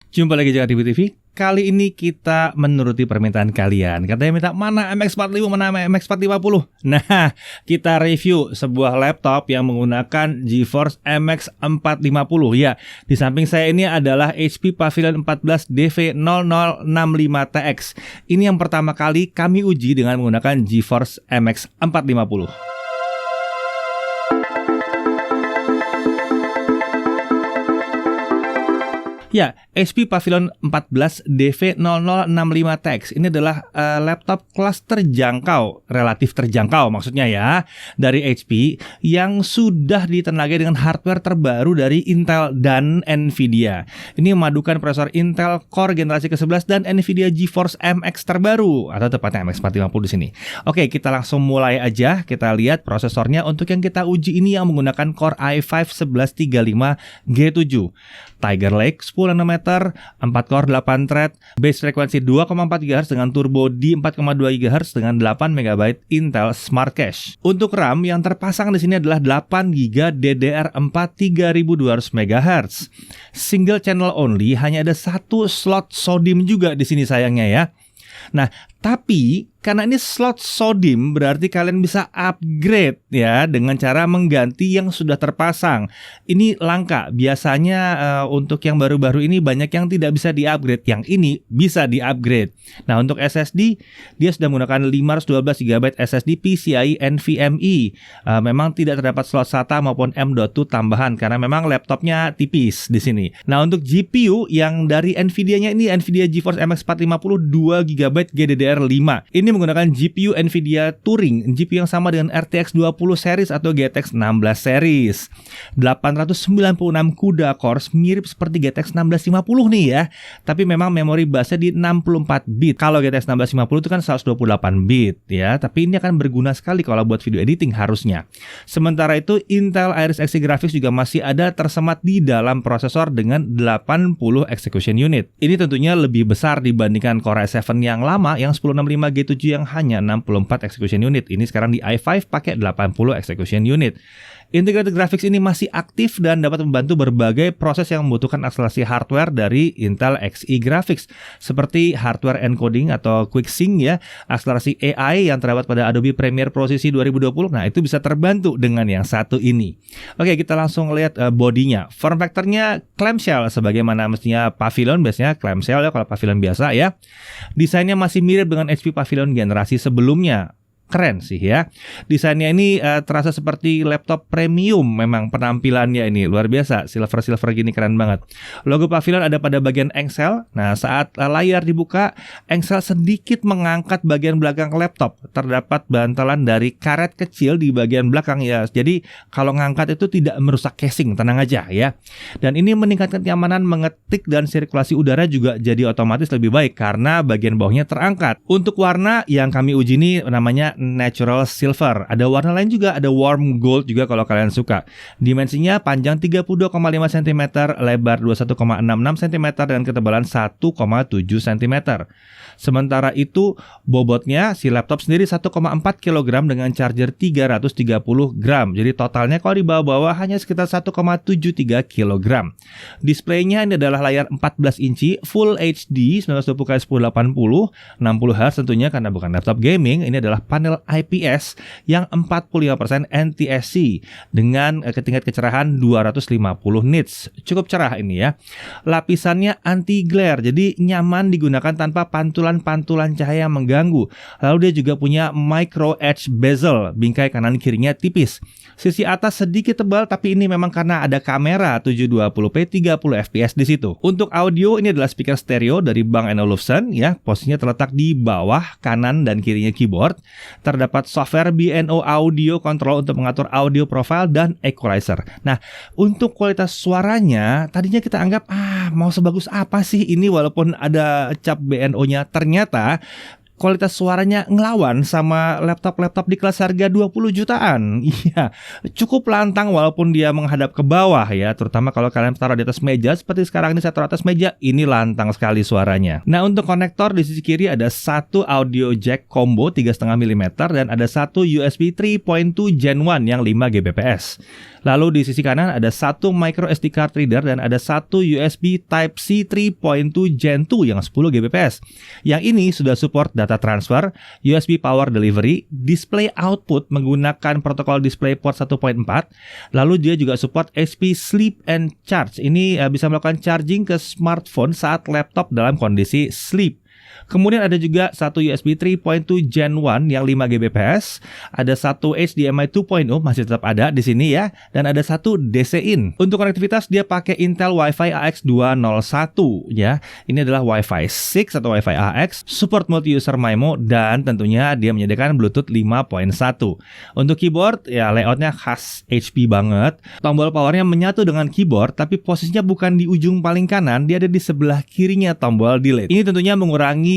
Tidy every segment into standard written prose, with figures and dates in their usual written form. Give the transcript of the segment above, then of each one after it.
Jumpa lagi Jakarta TV. Kali ini kita menuruti permintaan kalian. Katanya minta mana MX45, mana MX450. Nah, kita review sebuah laptop yang menggunakan GeForce MX 450. Ya, di samping saya ini adalah HP Pavilion 14 DV0065TX. Ini yang pertama kali kami uji dengan menggunakan GeForce MX 450. Ya, HP Pavilion 14 DV0065TX ini adalah laptop kelas terjangkau, relatif terjangkau maksudnya ya, dari HP yang sudah ditenagai dengan hardware terbaru dari Intel dan Nvidia. Ini memadukan prosesor Intel Core generasi ke-11 dan Nvidia GeForce MX terbaru, atau tepatnya MX450 di sini. Oke, kita langsung mulai aja. Kita lihat prosesornya. Untuk yang kita uji ini yang menggunakan Core i5 1135G7, Tiger Lake 10 nanometer, 4 core 8 thread, base frekuensi 2,4 GHz dengan turbo di 4,2 GHz dengan 8 MB Intel Smart Cache. Untuk RAM yang terpasang di sini adalah 8 GB DDR4 3200 MHz. Single channel only, hanya ada satu slot SODIMM juga di sini sayangnya ya. Nah, tapi karena ini slot SODIMM berarti kalian bisa upgrade ya dengan cara mengganti yang sudah terpasang. Ini langka. Biasanya untuk yang baru-baru ini banyak yang tidak bisa di-upgrade. Yang ini bisa di-upgrade. Nah, untuk SSD dia sudah menggunakan 512 GB SSD PCIe NVMe. Memang tidak terdapat slot SATA maupun M.2 tambahan karena memang laptopnya tipis di sini. Nah, untuk GPU yang dari Nvidia-nya ini Nvidia GeForce MX 450 2 GB GDDR5. Ini menggunakan GPU Nvidia Turing, GPU yang sama dengan RTX 20 series atau GTX 16 series. 896 CUDA cores, mirip seperti GTX 1650 nih ya. Tapi memang memori busnya di 64 bit. Kalau GTX 1650 itu kan 128 bit ya. Tapi ini akan berguna sekali kalau buat video editing harusnya. Sementara itu Intel Iris Xe Graphics juga masih ada tersemat di dalam prosesor dengan 80 execution unit. Ini tentunya lebih besar dibandingkan Core i7 yang lama yang 1065G7 yang hanya 64 execution unit. Ini sekarang di i5 pakai 80 execution unit. Integrated Graphics ini masih aktif dan dapat membantu berbagai proses yang membutuhkan akselerasi hardware dari Intel Xe Graphics, seperti hardware encoding atau QuickSync ya, akselerasi AI yang terdapat pada Adobe Premiere Pro CC 2020. Nah, itu bisa terbantu dengan yang satu ini. Oke, kita langsung lihat bodinya. Form factornya clamshell sebagaimana mestinya Pavilion, biasanya clamshell ya kalau Pavilion biasa ya. Desainnya masih mirip dengan HP Pavilion generasi sebelumnya. Keren sih ya. Desainnya ini terasa seperti laptop premium. Memang penampilannya ini luar biasa. Silver gini keren banget. Logo Pavilion ada pada bagian engsel. Nah, saat layar dibuka, engsel sedikit mengangkat bagian belakang laptop. Terdapat bantalan dari karet kecil di bagian belakang ya. Jadi kalau ngangkat itu tidak merusak casing, tenang aja ya. Dan ini meningkatkan kenyamanan mengetik dan sirkulasi udara juga jadi otomatis lebih baik karena bagian bawahnya terangkat. Untuk warna yang kami uji ini namanya Natural Silver. Ada warna lain juga, ada Warm Gold juga kalau kalian suka. Dimensinya panjang 32,5 cm, lebar 21,66 cm dan ketebalan 1,7 cm. Sementara itu bobotnya si laptop sendiri 1,4 kg dengan charger 330 gram. Jadi totalnya kalau dibawa-bawa hanya sekitar 1,73 kg. Displaynya ini adalah layar 14 inci Full HD 1920x1080 60 Hz tentunya karena bukan laptop gaming. Ini adalah panel IPS yang 45% NTSC dengan tingkat kecerahan 250 nits. Cukup cerah ini ya. Lapisannya anti glare, jadi nyaman digunakan tanpa pantulan cahaya yang mengganggu. Lalu dia juga punya micro edge bezel, bingkai kanan kirinya tipis. Sisi atas sedikit tebal tapi ini memang karena ada kamera 720p 30 fps di situ. Untuk audio ini adalah speaker stereo dari Bang & Olufsen ya. Posisinya terletak di bawah kanan dan kirinya keyboard. Terdapat software B&O Audio Control untuk mengatur audio profile dan equalizer. Nah, untuk kualitas suaranya tadinya kita anggap mau sebagus apa sih ini walaupun ada cap B&O-nya. Ternyata kualitas suaranya ngelawan sama laptop-laptop di kelas harga 20 jutaan. Iya, cukup lantang walaupun dia menghadap ke bawah ya, terutama kalau kalian taruh di atas meja seperti sekarang ini saya taruh atas meja, ini lantang sekali suaranya. Nah, untuk konektor di sisi kiri ada satu audio jack combo 3,5 mm dan ada satu USB 3.2 Gen 1 yang 5 Gbps. Lalu di sisi kanan ada satu micro SD card reader dan ada satu USB Type-C 3.2 Gen 2 yang 10 Gbps. Yang ini sudah support data transfer, USB power delivery, display output menggunakan protokol DisplayPort 1.4. Lalu dia juga support HP Sleep and Charge. Ini bisa melakukan charging ke smartphone saat laptop dalam kondisi sleep. Kemudian ada juga satu USB 3.2 Gen 1 yang 5 Gbps, ada satu HDMI 2.0 masih tetap ada di sini ya, dan ada satu DC in. Untuk konektivitas dia pakai Intel Wi-Fi AX201 ya. Ini adalah Wi-Fi 6 atau Wi-Fi AX, support multi-user MIMO dan tentunya dia menyediakan Bluetooth 5.1. Untuk keyboard ya layoutnya khas HP banget. Tombol powernya menyatu dengan keyboard tapi posisinya bukan di ujung paling kanan, dia ada di sebelah kirinya tombol delete. Ini tentunya mengurangi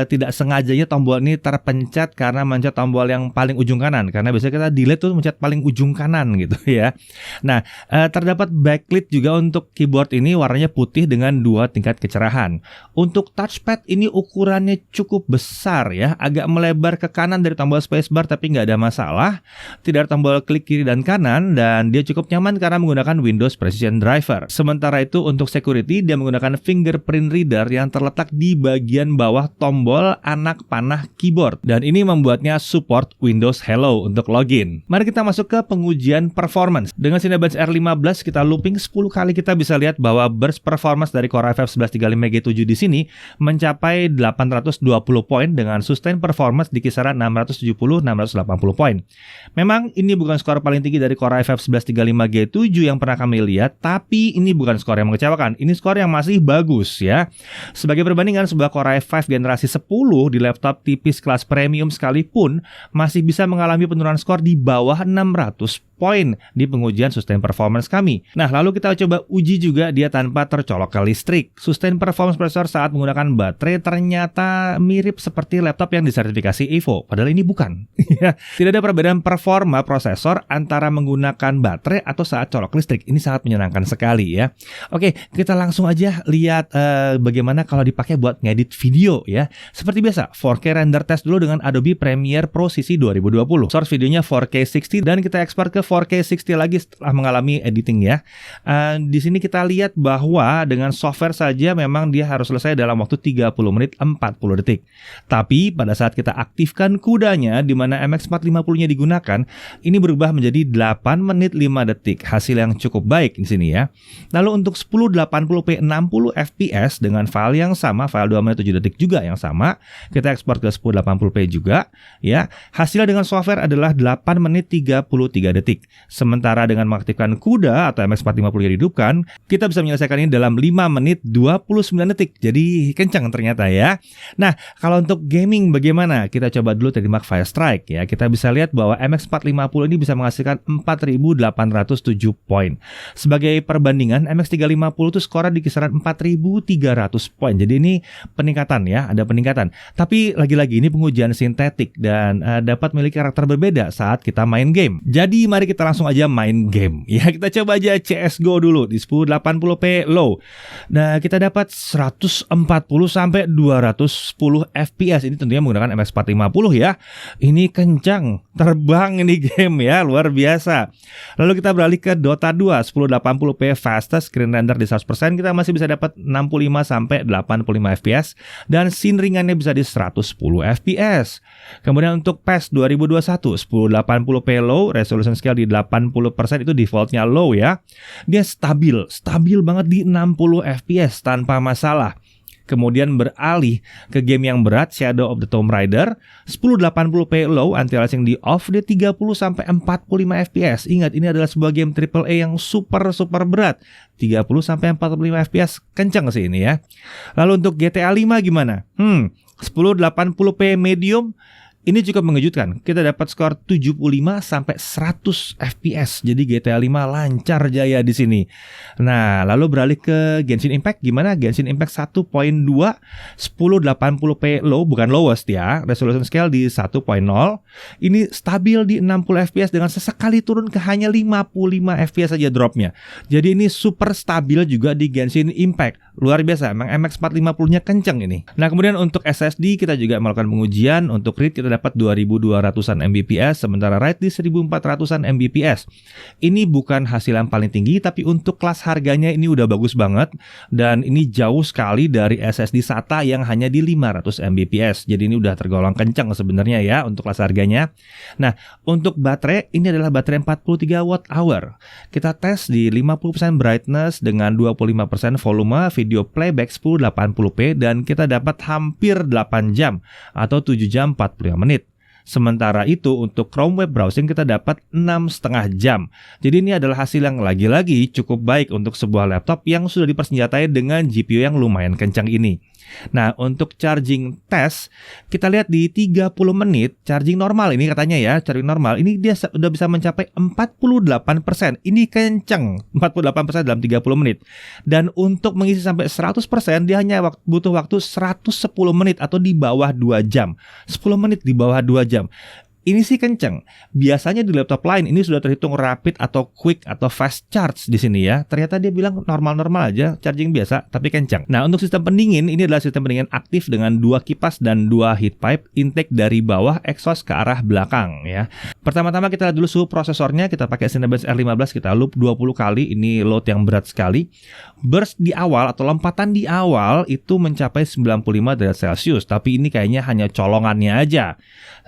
tidak sengajanya tombol ini terpencet karena mencet tombol yang paling ujung kanan, karena biasanya kita delete tuh mencet paling ujung kanan gitu ya. Nah, terdapat backlit juga untuk keyboard ini, warnanya putih dengan 2 tingkat kecerahan. Untuk touchpad ini ukurannya cukup besar ya, agak melebar ke kanan dari tombol spacebar tapi nggak ada masalah. Tidak ada tombol klik kiri dan kanan dan dia cukup nyaman karena menggunakan Windows Precision Driver. Sementara itu untuk security dia menggunakan fingerprint reader yang terletak di bagian bawah tombol anak panah keyboard dan ini membuatnya support Windows Hello untuk login. Mari kita masuk ke pengujian performance. Dengan Cinebench R15 kita looping 10 kali, kita bisa lihat bahwa burst performance dari Core i5 1135G7 di sini mencapai 820 poin dengan sustain performance di kisaran 670-680 poin. Memang ini bukan skor paling tinggi dari Core i5 1135G7 yang pernah kami lihat, tapi ini bukan skor yang mengecewakan. Ini skor yang masih bagus ya. Sebagai perbandingan, sebuah Core i5 generasi 10 di laptop tipis kelas premium sekalipun masih bisa mengalami penurunan skor di bawah 600 poin di pengujian sustain performance kami. Nah, lalu kita coba uji juga dia tanpa tercolok ke listrik. Sustain performance processor saat menggunakan baterai ternyata mirip seperti laptop yang disertifikasi Evo, padahal ini bukan. Tidak ada perbedaan performa prosesor antara menggunakan baterai atau saat colok listrik. Ini sangat menyenangkan sekali ya. Oke, kita langsung aja lihat bagaimana kalau dipakai buat ngedit video ya. Seperti biasa, 4K render test dulu dengan Adobe Premiere Pro CC 2020. Source videonya 4K 60 dan kita ekspor ke 4K 60 lagi setelah mengalami editing ya. Di sini kita lihat bahwa dengan software saja memang dia harus selesai dalam waktu 30 menit 40 detik. Tapi pada saat kita aktifkan kudanya di mana MX450-nya digunakan, ini berubah menjadi 8 menit 5 detik. Hasil yang cukup baik di sini ya. Lalu untuk 1080p 60 fps dengan file yang sama, file 2 menit 7 detik juga yang sama, kita ekspor ke 1080p juga ya. Hasilnya dengan software adalah 8 menit 33 detik. Sementara dengan mengaktifkan CUDA atau MX450 yang dihidupkan, kita bisa menyelesaikan ini dalam 5 menit 29 detik. Jadi kencang ternyata ya. Nah, kalau untuk gaming bagaimana? Kita coba dulu Trimac Firestrike ya. Kita bisa lihat bahwa MX450 ini bisa menghasilkan 4.807 poin. Sebagai perbandingan, MX350 itu skornya di kisaran 4.300 poin. Jadi ini peningkatan ya, ada peningkatan. Tapi lagi-lagi ini pengujian sintetik dan dapat memiliki karakter berbeda saat kita main game. Jadi mari kita langsung aja main game. Ya, kita coba aja CS:GO dulu di 1080p low. Nah, kita dapat 140 sampai 210 fps. Ini tentunya menggunakan MX450 ya. Ini kencang, terbang ini game ya, luar biasa. Lalu kita beralih ke Dota 2 1080p fastest screen render di 100%, kita masih bisa dapat 65 sampai 85 fps dan scene ringannya bisa di 110 fps. Kemudian untuk PES 2021 1080p low, resolution scale di 80% itu defaultnya low ya. Dia stabil banget di 60 fps tanpa masalah. Kemudian beralih ke game yang berat, Shadow of the Tomb Raider 1080p low, anti-aliasing di off, di 30 sampai 45 fps. Ingat, ini adalah sebuah game AAA yang super berat. 30 sampai 45 fps kencang sih ini ya. Lalu untuk GTA 5 gimana? 1080p medium Ini cukup mengejutkan. Kita dapat skor 75 sampai 100 FPS. Jadi GTA 5 lancar jaya di sini. Nah, lalu beralih ke Genshin Impact. Gimana? Genshin Impact 1.2 1080p low, bukan lowest ya. Resolution scale di 1.0. Ini stabil di 60 FPS dengan sesekali turun ke hanya 55 FPS saja dropnya. Jadi ini super stabil juga di Genshin Impact. Luar biasa, emang MX 450-nya kenceng ini. Nah, kemudian untuk SSD kita juga melakukan pengujian. Untuk read kita dapat 2200-an Mbps, sementara write di 1400-an Mbps. Ini bukan hasil yang paling tinggi, tapi untuk kelas harganya ini udah bagus banget. Dan ini jauh sekali dari SSD SATA yang hanya di 500 Mbps. Jadi ini udah tergolong kenceng sebenarnya ya untuk kelas harganya. Nah, untuk baterai, ini adalah baterai 43 Wh. Kita tes di 50% brightness dengan 25% volume, video playback 1080p, dan kita dapat hampir 8 jam atau 7 jam 45 menit. Sementara itu untuk Chrome Web Browsing kita dapat 6,5 jam. Jadi ini adalah hasil yang lagi-lagi cukup baik untuk sebuah laptop yang sudah dipersenjatai dengan GPU yang lumayan kencang ini. Nah, untuk charging test kita lihat di 30 menit charging normal ini katanya ya, charging normal ini dia sudah bisa mencapai 48%. Ini kenceng, 48% dalam 30 menit. Dan untuk mengisi sampai 100% dia hanya butuh waktu 110 menit atau di bawah 2 jam. 10 menit di bawah 2 jam. Ini sih kenceng. Biasanya di laptop lain ini sudah terhitung rapid atau quick atau fast charge di sini ya. Ternyata dia bilang normal-normal aja, charging biasa tapi kencang. Nah, untuk sistem pendingin ini adalah sistem pendingin aktif dengan 2 kipas dan 2 heat pipe, intake dari bawah, exhaust ke arah belakang ya. Pertama-tama kita lihat dulu suhu prosesornya. Kita pakai Cinebench R15, kita loop 20 kali. Ini load yang berat sekali. Burst di awal atau lompatan di awal itu mencapai 95 derajat Celcius, tapi ini kayaknya hanya colongannya aja.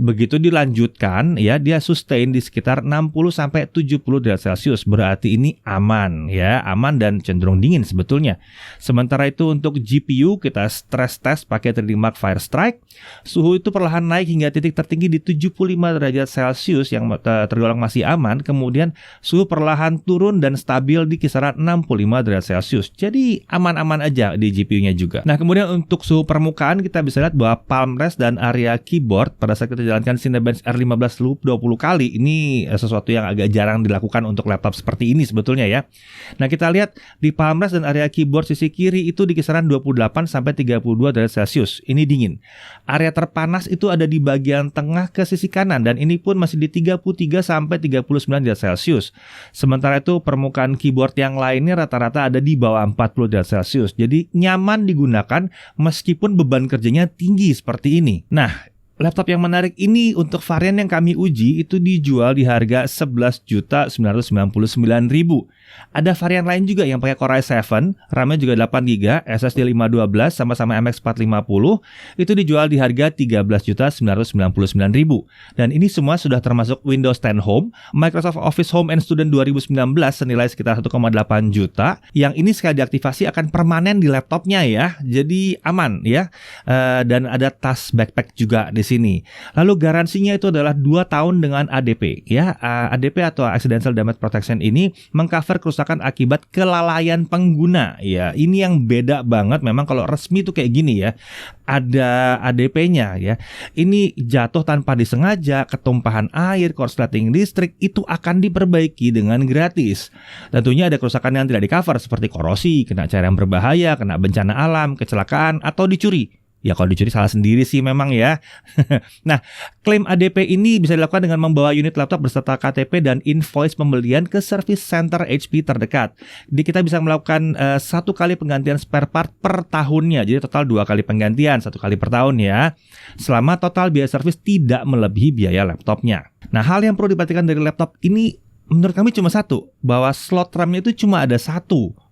Begitu dilanjutkan ya, dia sustain di sekitar 60 sampai 70 derajat Celcius. Berarti ini aman ya, aman dan cenderung dingin sebetulnya. Sementara itu untuk GPU kita stress test pakai 3D Mark Firestrike. Suhu itu perlahan naik hingga titik tertinggi di 75 derajat Celcius yang tergolong masih aman. Kemudian suhu perlahan turun dan stabil di kisaran 65 derajat Celcius. Jadi aman-aman aja di GPU-nya juga. Nah, kemudian untuk suhu permukaan kita bisa lihat bahwa palm rest dan area keyboard pada saat kita jalankan Cinebench R15 loop 20 kali ini sesuatu yang agak jarang dilakukan untuk laptop seperti ini sebetulnya ya. Nah, kita lihat di palm rest dan area keyboard sisi kiri itu di kisaran 28 sampai 32 derajat Celcius. Ini dingin. Area terpanas itu ada di bagian tengah ke sisi kanan dan ini pun masih di 33 sampai 39 derajat Celcius. Sementara itu permukaan keyboard yang lainnya rata-rata ada di bawah 40 derajat Celcius. Jadi nyaman digunakan meskipun beban kerjanya tinggi seperti ini. Nah, laptop yang menarik ini untuk varian yang kami uji itu dijual di harga 11.999.000. Ada varian lain juga yang pakai Core i7, RAM-nya juga 8GB, SSD 512 sama-sama MX 450, itu dijual di harga 13.999.000. Dan ini semua sudah termasuk Windows 10 Home, Microsoft Office Home and Student 2019 senilai sekitar 1,8 juta. Yang ini sekali diaktifasi akan permanen di laptopnya ya. Jadi aman ya. Dan ada tas backpack juga di sini. Lalu garansinya itu adalah 2 tahun dengan ADP ya. ADP atau Accidental Damage Protection ini mengcover kerusakan akibat kelalaian pengguna. Ya, ini yang beda banget memang kalau resmi tuh kayak gini ya. Ada ADP-nya ya. Ini jatuh tanpa disengaja, ketumpahan air, korsleting listrik itu akan diperbaiki dengan gratis. Tentunya ada kerusakan yang tidak di-cover seperti korosi, kena cairan berbahaya, kena bencana alam, kecelakaan atau dicuri. Ya kalau dicuri salah sendiri sih memang ya. Nah, klaim ADP ini bisa dilakukan dengan membawa unit laptop beserta KTP dan invoice pembelian ke service center HP terdekat. Jadi kita bisa melakukan 1 kali penggantian spare part per tahunnya. Jadi total 2 kali penggantian, 1 kali per tahun ya. Selama total biaya service tidak melebihi biaya laptopnya. Nah, hal yang perlu diperhatikan dari laptop ini menurut kami cuma satu, bahwa slot RAM-nya itu cuma ada 1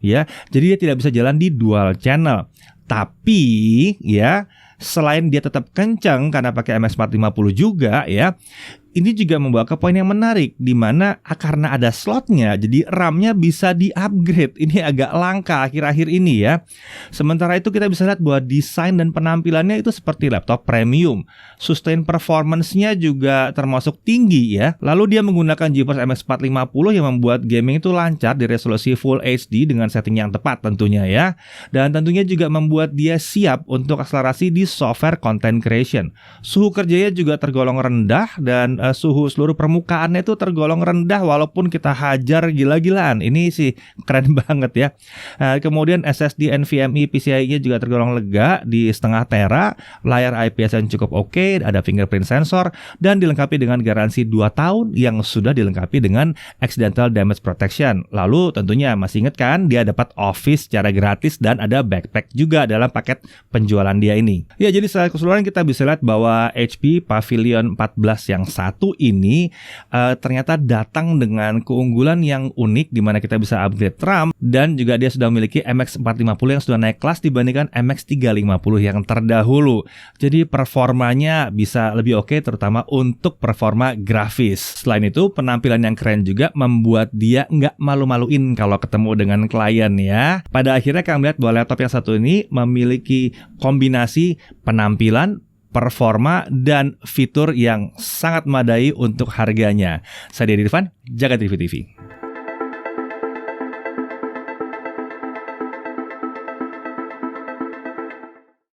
ya. Jadi dia tidak bisa jalan di dual channel. Tapi ya, selain dia tetap kencang karena pakai MX 450 juga ya, ini juga membawa ke poin yang menarik, di mana karena ada slotnya, jadi RAM-nya bisa di-upgrade. Ini agak langka akhir-akhir ini ya. Sementara itu kita bisa lihat bahwa desain dan penampilannya itu seperti laptop premium. Sustain performance-nya juga termasuk tinggi ya. Lalu dia menggunakan GeForce MX 450 yang membuat gaming itu lancar di resolusi Full HD dengan setting yang tepat tentunya ya. Dan tentunya juga membuat dia siap untuk akselerasi di software content creation. Suhu kerjanya juga tergolong rendah dan suhu seluruh permukaannya itu tergolong rendah walaupun kita hajar gila-gilaan. Ini sih keren banget ya. Kemudian SSD NVMe PCIe-nya juga tergolong lega di 0,5 tera, layar IPS yang cukup oke, ada fingerprint sensor dan dilengkapi dengan garansi 2 tahun yang sudah dilengkapi dengan accidental damage protection. Lalu tentunya masih ingat kan dia dapat Office secara gratis dan ada backpack juga dalam paket penjualan dia ini. Ya, jadi secara keseluruhan kita bisa lihat bahwa HP Pavilion 14 yang satu ini ternyata datang dengan keunggulan yang unik di mana kita bisa upgrade RAM dan juga dia sudah memiliki MX450 yang sudah naik kelas dibandingkan MX350 yang terdahulu. Jadi performanya bisa lebih oke terutama untuk performa grafis. Selain itu penampilan yang keren juga membuat dia nggak malu-maluin kalau ketemu dengan klien ya. Pada akhirnya kami melihat bahwa laptop yang satu ini memiliki kombinasi penampilan, performa, dan fitur yang sangat memadai untuk harganya. Saya Dedi Irfan, Jagat Review TV.